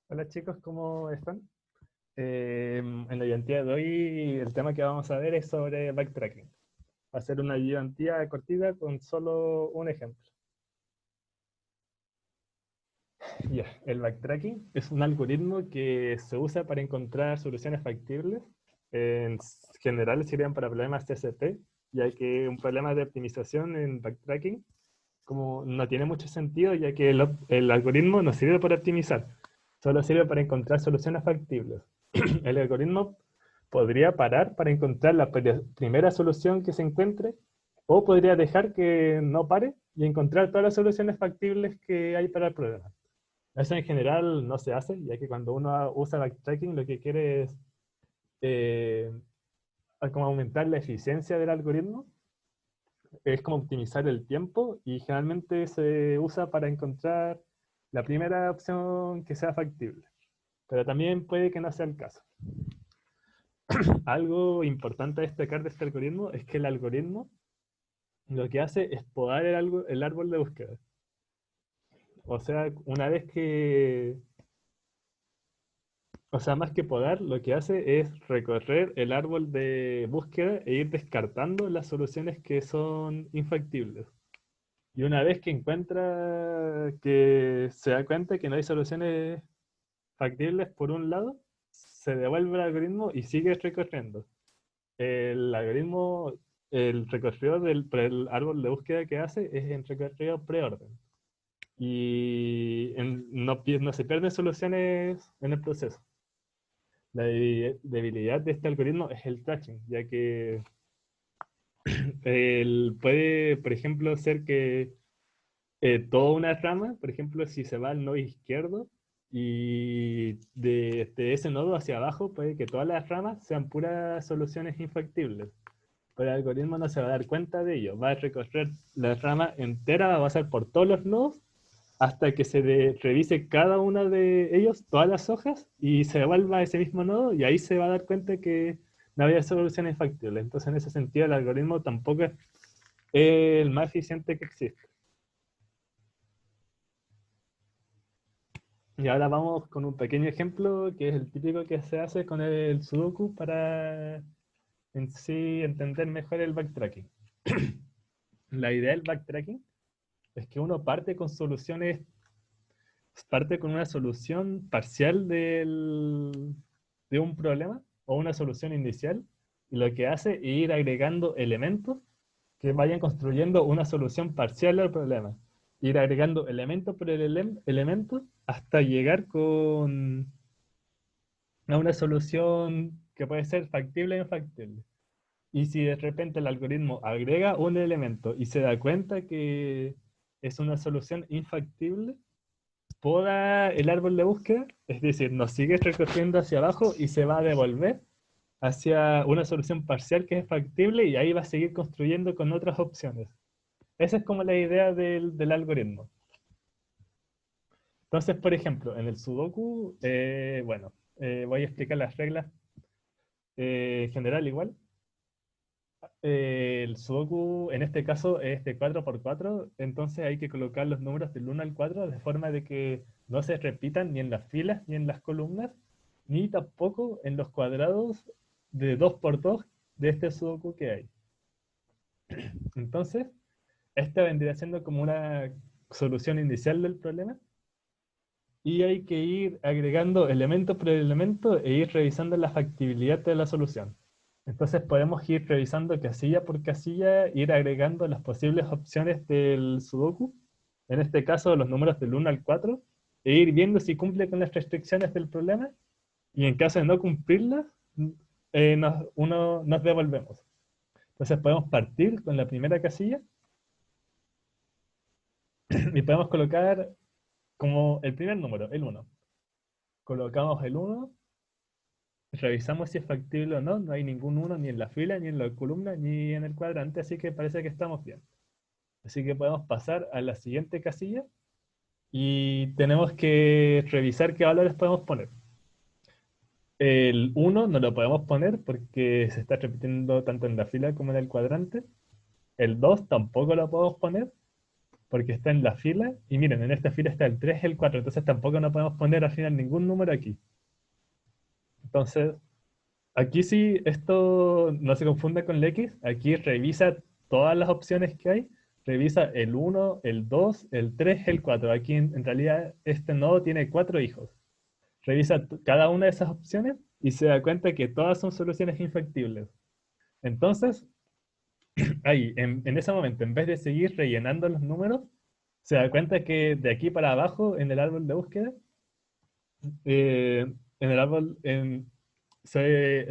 Hola chicos, ¿cómo están? En la ayudantía de hoy el tema que vamos a ver es sobre backtracking. Va a ser una ayudantía cortita con solo un ejemplo. Ya, el backtracking es un algoritmo que se usa para encontrar soluciones factibles. En general serían para problemas TCP, ya que un problema de optimización en backtracking como no tiene mucho sentido, ya que el algoritmo no sirve para optimizar, solo sirve para encontrar soluciones factibles. El algoritmo podría parar para encontrar la primera solución que se encuentre, o podría dejar que no pare y encontrar todas las soluciones factibles que hay para el problema. Eso en general no se hace, ya que cuando uno usa backtracking lo que quiere es eh, como aumentar la eficiencia del algoritmo, es como optimizar el tiempo y generalmente se usa para encontrar la primera opción que sea factible. Pero también puede que no sea el caso. Algo importante a destacar de este algoritmo es que el algoritmo lo que hace es podar el árbol de búsqueda. O sea, una vez que, o sea, más que podar, lo que hace es recorrer el árbol de búsqueda e ir descartando las soluciones que son infactibles. Y una vez que encuentra que se da cuenta que no hay soluciones factibles por un lado, se devuelve el algoritmo y sigue recorriendo. El algoritmo, el recorrido por el árbol de búsqueda que hace es en recorrido preorden. Y no se pierden soluciones en el proceso. La debilidad de este algoritmo es el tracking, ya que puede, por ejemplo, ser que toda una rama, por ejemplo, si se va al nodo izquierdo y de ese nodo hacia abajo, puede que todas las ramas sean puras soluciones infactibles. Pero el algoritmo no se va a dar cuenta de ello. Va a recorrer la rama entera, va a pasar por todos los nodos hasta que revise cada uno de ellos, todas las hojas, y se devuelva a ese mismo nodo y ahí se va a dar cuenta que no había soluciones factibles. Entonces, en ese sentido, el algoritmo tampoco es el más eficiente que existe. Y ahora vamos con un pequeño ejemplo que es el típico que se hace con el Sudoku para en sí entender mejor el backtracking. La idea del backtracking es que uno parte con una solución parcial de un problema o una solución inicial, y lo que hace es ir agregando elementos que vayan construyendo una solución parcial al problema. Ir agregando elemento por elemento hasta llegar a una solución que puede ser factible o infactible. Y si de repente el algoritmo agrega un elemento y se da cuenta que es una solución infactible, poda el árbol de búsqueda, es decir, nos sigue recorriendo hacia abajo y se va a devolver hacia una solución parcial que es factible y ahí va a seguir construyendo con otras opciones. Esa es como la idea del algoritmo. Entonces, por ejemplo, en el Sudoku, bueno, voy a explicar las reglas en general igual. El Sudoku en este caso es de 4x4, entonces hay que colocar los números del 1 al 4 de forma de que no se repitan ni en las filas ni en las columnas, ni tampoco en los cuadrados de 2x2 de este Sudoku que hay. Entonces, esta vendría siendo como una solución inicial del problema y hay que ir agregando elemento por elemento e ir revisando la factibilidad de la solución. Entonces podemos ir revisando casilla por casilla, ir agregando las posibles opciones del Sudoku, en este caso los números del 1 al 4, e ir viendo si cumple con las restricciones del problema, y en caso de no cumplirlas, nos devolvemos. Entonces podemos partir con la primera casilla y podemos colocar como el primer número, el 1. Colocamos el 1, revisamos si es factible o no, no hay ningún 1 ni en la fila, ni en la columna, ni en el cuadrante, así que parece que estamos bien. Así que podemos pasar a la siguiente casilla y tenemos que revisar qué valores podemos poner. El 1 no lo podemos poner porque se está repitiendo tanto en la fila como en el cuadrante. El 2 tampoco lo podemos poner porque está en la fila, y miren, en esta fila está el 3 y el 4, entonces tampoco no podemos poner al final ningún número aquí. Entonces, aquí sí, esto no se confunda con la X, aquí revisa todas las opciones que hay, revisa el 1, el 2, el 3, el 4. Aquí en realidad este nodo tiene 4 hijos. Revisa cada una de esas opciones y se da cuenta que todas son soluciones infactibles. Entonces, ahí, en ese momento, en vez de seguir rellenando los números, se da cuenta que de aquí para abajo, en el árbol de búsqueda, en el árbol se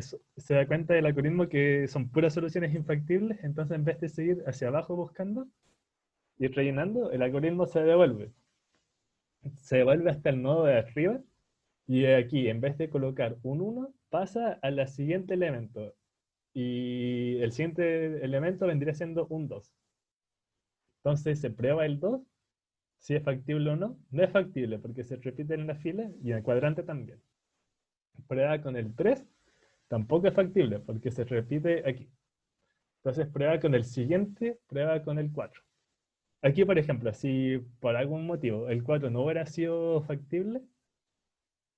da cuenta del algoritmo que son puras soluciones infactibles, entonces en vez de seguir hacia abajo buscando y rellenando, el algoritmo se devuelve. Se devuelve hasta el nodo de arriba y aquí, en vez de colocar un 1, pasa al siguiente elemento. Y el siguiente elemento vendría siendo un 2. Entonces se prueba el 2 si es factible o no. No es factible porque se repite en la fila y en el cuadrante también. Prueba con el 3, tampoco es factible porque se repite aquí. Entonces prueba con el siguiente, prueba con el 4. Aquí, por ejemplo, si por algún motivo el 4 no hubiera sido factible,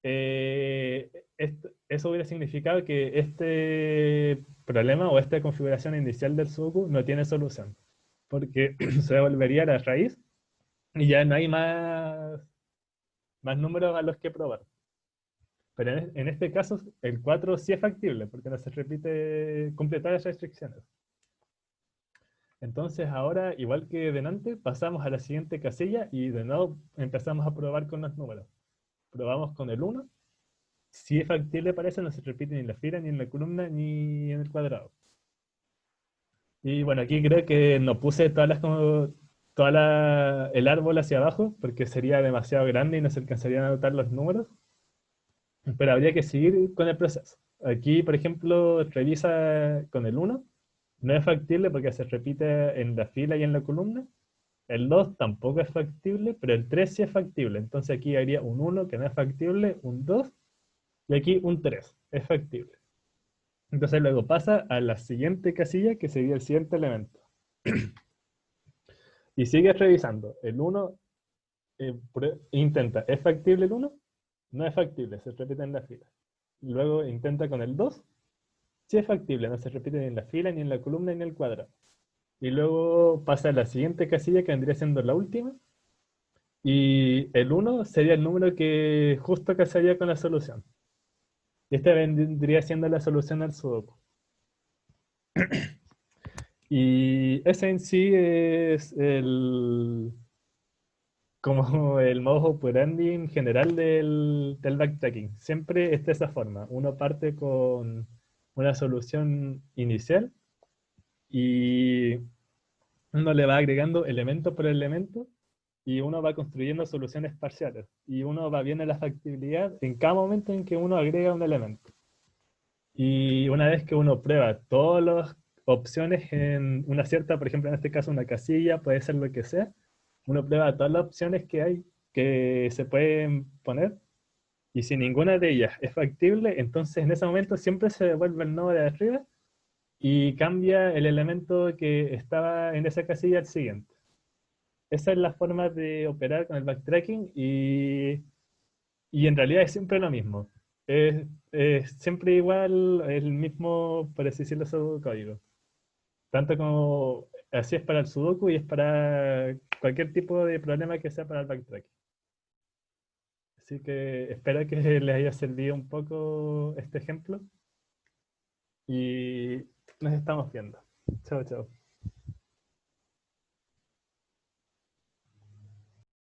eso hubiera significado que este problema o esta configuración inicial del Sudoku no tiene solución, porque se devolvería a la raíz y ya no hay más números a los que probar. Pero en este caso, el 4 sí es factible, porque no se repite, cumple todas las restricciones. Entonces ahora, igual que delante, pasamos a la siguiente casilla y de nuevo empezamos a probar con los números. Probamos con el 1. Si es factible parece, no se repite ni en la fila, ni en la columna, ni en el cuadrado. Y bueno, aquí creo que no puse el árbol hacia abajo, porque sería demasiado grande y no se alcanzarían a notar los números. Pero habría que seguir con el proceso. Aquí, por ejemplo, revisa con el 1. No es factible porque se repite en la fila y en la columna. El 2 tampoco es factible, pero el 3 sí es factible. Entonces aquí habría un 1 que no es factible, un 2 y aquí un 3 es factible. Entonces luego pasa a la siguiente casilla que sería el siguiente elemento. Y sigue revisando. El 1 intenta, ¿es factible el 1? No es factible, se repite en la fila. Luego intenta con el 2. Sí es factible, no se repite ni en la fila, ni en la columna, ni en el cuadrado. Y luego pasa a la siguiente casilla que vendría siendo la última. Y el 1 sería el número que justo casaría con la solución. Y esta vendría siendo la solución al Sudoku. Y ese en sí es como el modus operandi en general del backtracking. Siempre está de esa forma. Uno parte con una solución inicial y uno le va agregando elemento por elemento y uno va construyendo soluciones parciales. Y uno va viendo la factibilidad en cada momento en que uno agrega un elemento. Y una vez que uno prueba todas las opciones en una cierta, por ejemplo, en este caso una casilla, puede ser lo que sea, uno prueba todas las opciones que hay que se pueden poner y si ninguna de ellas es factible, entonces en ese momento siempre se devuelve el nodo de arriba y cambia el elemento que estaba en esa casilla al siguiente. Esa es la forma de operar con el backtracking y en realidad es siempre lo mismo. Es siempre igual, el mismo, por así decirlo, código. Tanto como así es para el Sudoku y es para cualquier tipo de problema que sea para el backtracking. Así que espero que les haya servido un poco este ejemplo y nos estamos viendo. Chao, chao.